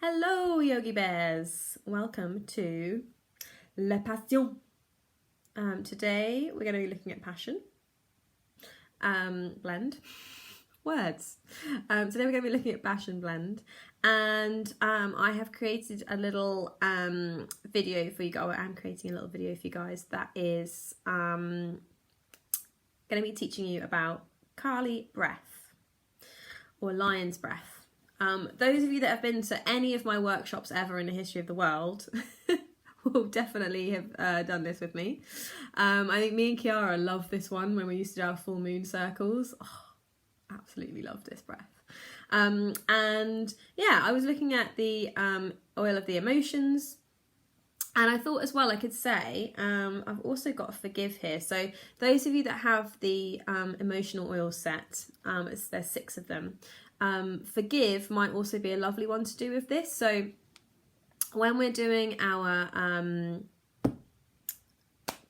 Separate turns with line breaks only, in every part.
Hello, Yogi Bears. Welcome to La Passion. Today we're going to be looking at passion. Blend. Words. Today we're going to be looking at passion blend. And I have created a little video for you guys. I'm creating a little video for you guys that is going to be teaching you about Kali breath or lion's breath. Those of you that have been to any of my workshops ever in the history of the world will definitely have done this with me. I think me and Kiara loved this one when we used to do our full moon circles. Oh, absolutely loved this breath. And yeah, I was looking at the oil of the emotions, and I thought as well I could say I've also got a forgive here. So those of you that have the emotional oil set, there's 6 of them. Forgive might also be a lovely one to do with this. So when we're doing our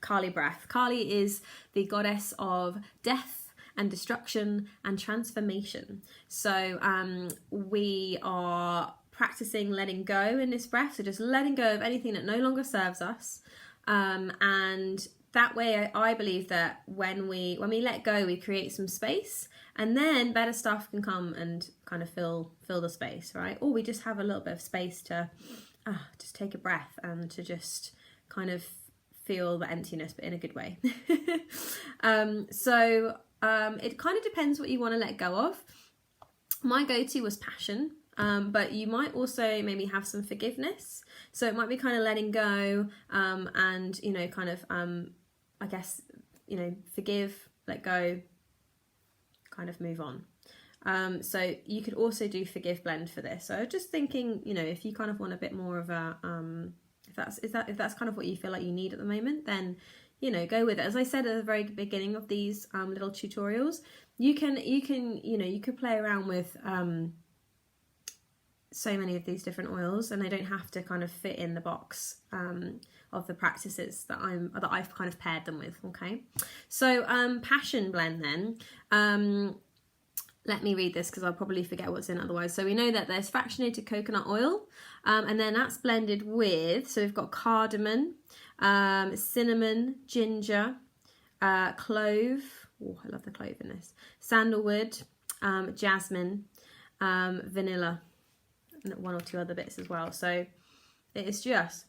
Kali breath, Kali is the goddess of death and destruction and transformation. So we are practicing letting go in this breath, so just letting go of anything that no longer serves us, and that way I believe that when we let go, we create some space, and then better stuff can come and kind of fill the space, right? Or we just have a little bit of space to just take a breath and to just kind of feel the emptiness, but in a good way. So it kind of depends what you want to let go of. My go-to was passion, but you might also maybe have some forgiveness. So it might be kind of letting go, and, you know, kind of, I guess, you know, forgive, let go, kind of move on. So you could also do forgive blend for this. So just thinking, you know, if you kind of want a bit more of a, if that's kind of what you feel like you need at the moment, then, you know, go with it. As I said at the very beginning of these little tutorials, you could play around with so many of these different oils, and they don't have to kind of fit in the box of the practices that I've kind of paired them with. Okay, so passion blend then. Let me read this because I'll probably forget what's in otherwise. So we know that there's fractionated coconut oil, and then that's blended with, so we've got cardamom, cinnamon, ginger, clove. Oh, I love the clove in this. Sandalwood, jasmine, vanilla, and 1 or 2 other bits as well. So it is just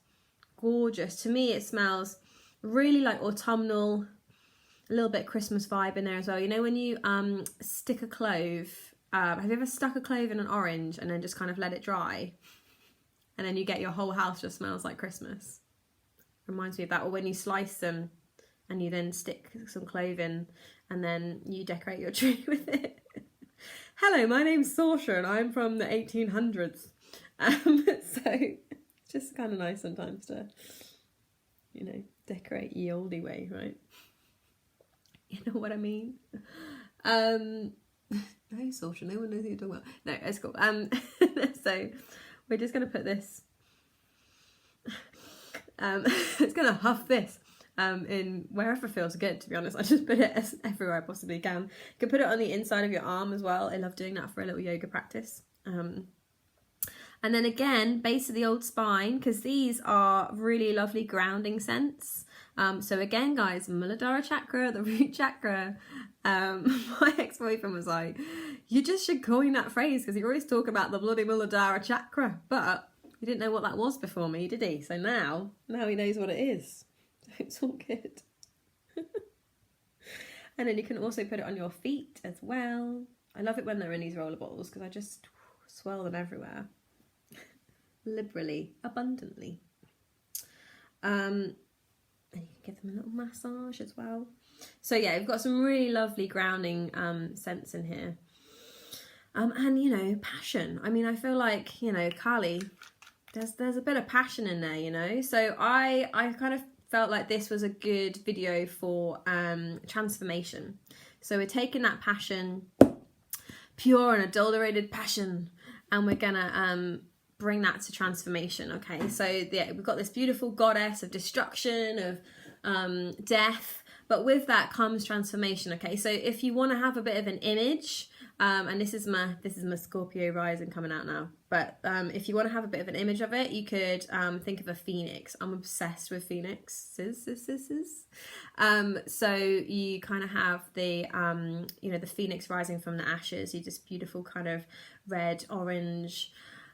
gorgeous. To me, it smells really like autumnal, a little bit Christmas vibe in there as well. You know when you stick a clove, have you ever stuck a clove in an orange and then just kind of let it dry, and then you get your whole house just smells like Christmas? Reminds me of that. Or when you slice them and you then stick some clove in and then you decorate your tree with it. Hello, my name's Saoirse and I'm from the 1800s. So it's just kind of nice sometimes to, you know, decorate ye olde way, right? You know what I mean? No, Saoirse, no one knows who you're talking about. No, it's cool. So we're just going to put this, it's going to huff this in wherever feels good, to be honest. I just put it everywhere I possibly can. You can put it on the inside of your arm as well. I love doing that for a little yoga practice. And then again, base of the old spine, because these are really lovely grounding scents. So again, guys, Muladhara chakra, the root chakra. My ex-boyfriend was like, you just should coin that phrase because you always talk about the bloody Muladhara chakra, but he didn't know what that was before me, did he? So now he knows what it is. It's all good. And then you can also put it on your feet as well. I love it when they're in these roller bottles because I just swirl them everywhere. Liberally, abundantly. And you can give them a little massage as well. So yeah, we've got some really lovely grounding scents in here. And, you know, passion. I mean, I feel like, you know, Kali, there's a bit of passion in there, you know. So I kind of felt like this was a good video for transformation. So we're taking that passion, pure and adulterated passion, and we're gonna bring that to transformation. Okay, so yeah, we've got this beautiful goddess of destruction, of death, but with that comes transformation. Okay, so if you want to have a bit of an image And this is my Scorpio rising coming out now. But if you want to have a bit of an image of it, you could think of a phoenix. I'm obsessed with phoenixes. So you kind of have the the phoenix rising from the ashes. You just beautiful kind of red, orange.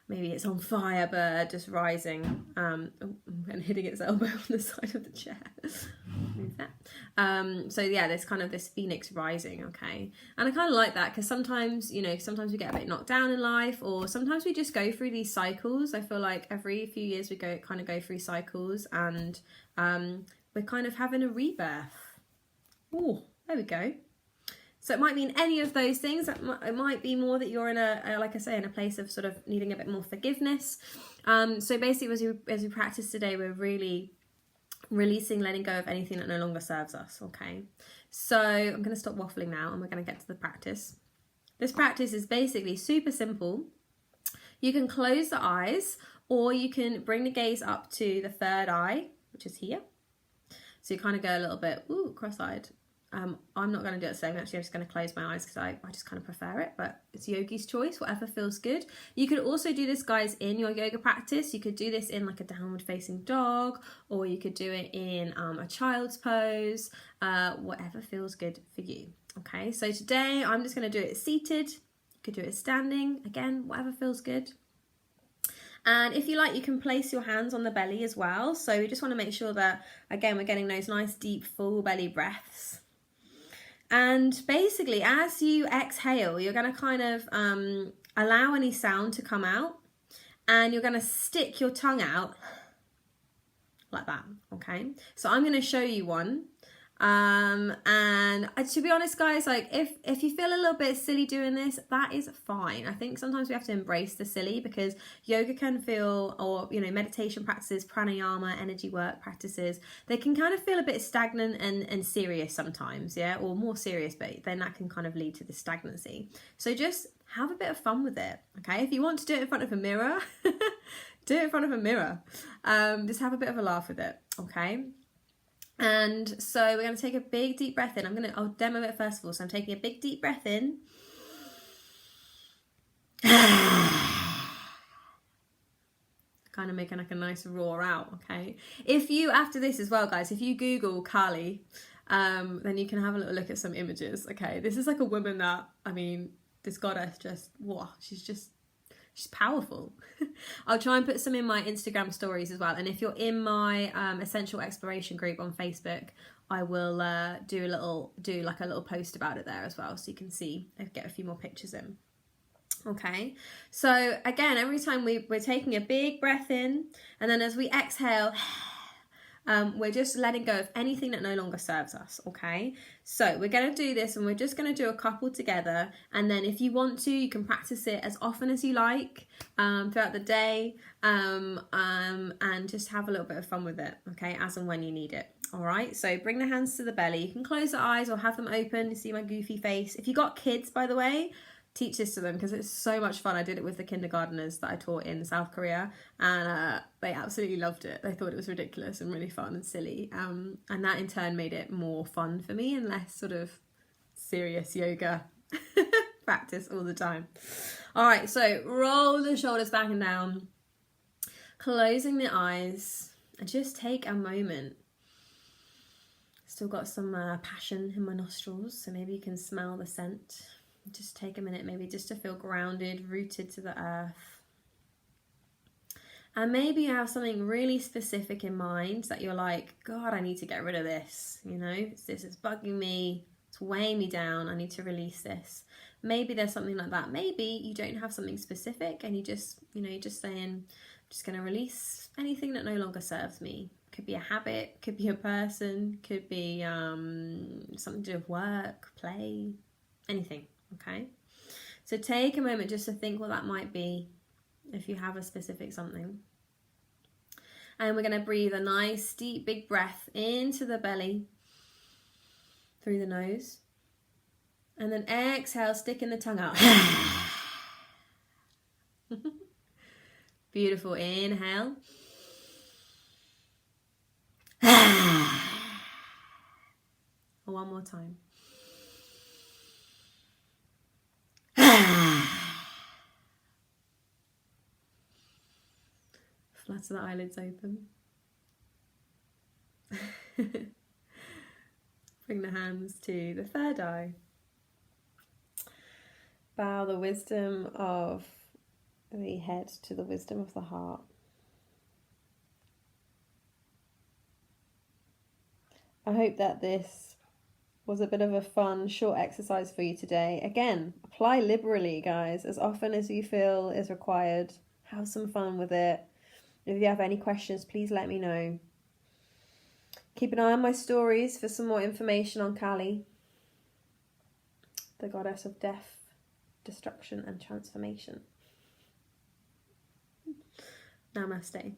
Maybe it's on fire bird just rising and hitting its elbow on the side of the chair. Move that. So yeah, there's kind of this phoenix rising, okay? And I kind of like that because sometimes, sometimes we get a bit knocked down in life, or sometimes we just go through these cycles. I feel like every few years we go through cycles, and we're kind of having a rebirth. Oh, there we go. So it might mean any of those things. It might be more that you're in like I say, in a place of sort of needing a bit more forgiveness. So basically, as we practice today, we're really releasing, letting go of anything that no longer serves us. Okay. So I'm going to stop waffling now, and we're going to get to the practice. This practice is basically super simple. You can close the eyes, or you can bring the gaze up to the third eye, which is here. So you kind of go a little bit cross-eyed. I'm not going to do it the same. Actually, I'm just going to close my eyes because I just kind of prefer it, but it's yogi's choice, whatever feels good. You could also do this, guys, in your yoga practice. You could do this in like a downward facing dog, or you could do it in a child's pose, whatever feels good for you. Okay, so today I'm just going to do it seated. You could do it standing, again, whatever feels good. And if you like, you can place your hands on the belly as well. So we just want to make sure that, again, we're getting those nice, deep, full belly breaths. And basically, as you exhale, you're going to kind of allow any sound to come out, and you're going to stick your tongue out like that, okay? So I'm going to show you one. And to be honest, guys, like if you feel a little bit silly doing this, that is fine. I think sometimes we have to embrace the silly, because yoga can feel, or meditation practices, pranayama, energy work practices, they can kind of feel a bit stagnant and serious sometimes, yeah, or more serious, but then that can kind of lead to the stagnancy. So just have a bit of fun with it, okay? If you want to do it in front of a mirror, do it in front of a mirror. Just have a bit of a laugh with it, okay? And so we're going to take a big deep breath in. I'll demo it first of all. So I'm taking a big deep breath in. Kind of making like a nice roar out, okay? If you, after this as well, guys, if you Google Kali, then you can have a little look at some images, okay? This is like a woman that, this goddess she's powerful. I'll try and put some in my Instagram stories as well. And if you're in my Essential Exploration group on Facebook, I will do like a little post about it there as well, so you can see, get a few more pictures in. Okay, so again, every time we're taking a big breath in, and then as we exhale, we're just letting go of anything that no longer serves us, okay? So we're going to do this, and we're just going to do a couple together, and then if you want to, you can practice it as often as you like throughout the day, and just have a little bit of fun with it, okay, as and when you need it. All right, so bring the hands to the belly. You can close the eyes or have them open to see my goofy face. If you got kids, by the way, teach this to them, because it's so much fun. I did it with the kindergarteners that I taught in South Korea, and they absolutely loved it. They thought it was ridiculous and really fun and silly, and that in turn made it more fun for me and less sort of serious yoga practice all the time. All right, so roll the shoulders back and down, closing the eyes, and just take a moment. Still got some passion in my nostrils, so maybe you can smell the scent. Just take a minute, maybe just to feel grounded, rooted to the earth. And maybe you have something really specific in mind that you're like, God, I need to get rid of this. This is bugging me. It's weighing me down. I need to release this. Maybe there's something like that. Maybe you don't have something specific, and you're just saying, I'm just going to release anything that no longer serves me. Could be a habit, could be a person, could be something to do with work, play, anything. Okay, so take a moment just to think what that might be, if you have a specific something. And we're going to breathe a nice deep big breath into the belly through the nose, and then exhale, sticking the tongue out. Beautiful. Inhale. One more time. Flutter the eyelids open. Bring the hands to the third eye. Bow the wisdom of the head to the wisdom of the heart. I hope that this was a bit of a fun, short exercise for you today. Again, apply liberally, guys, as often as you feel is required. Have some fun with it. If you have any questions, please let me know. Keep an eye on my stories for some more information on Kali, the goddess of death, destruction and transformation. Namaste.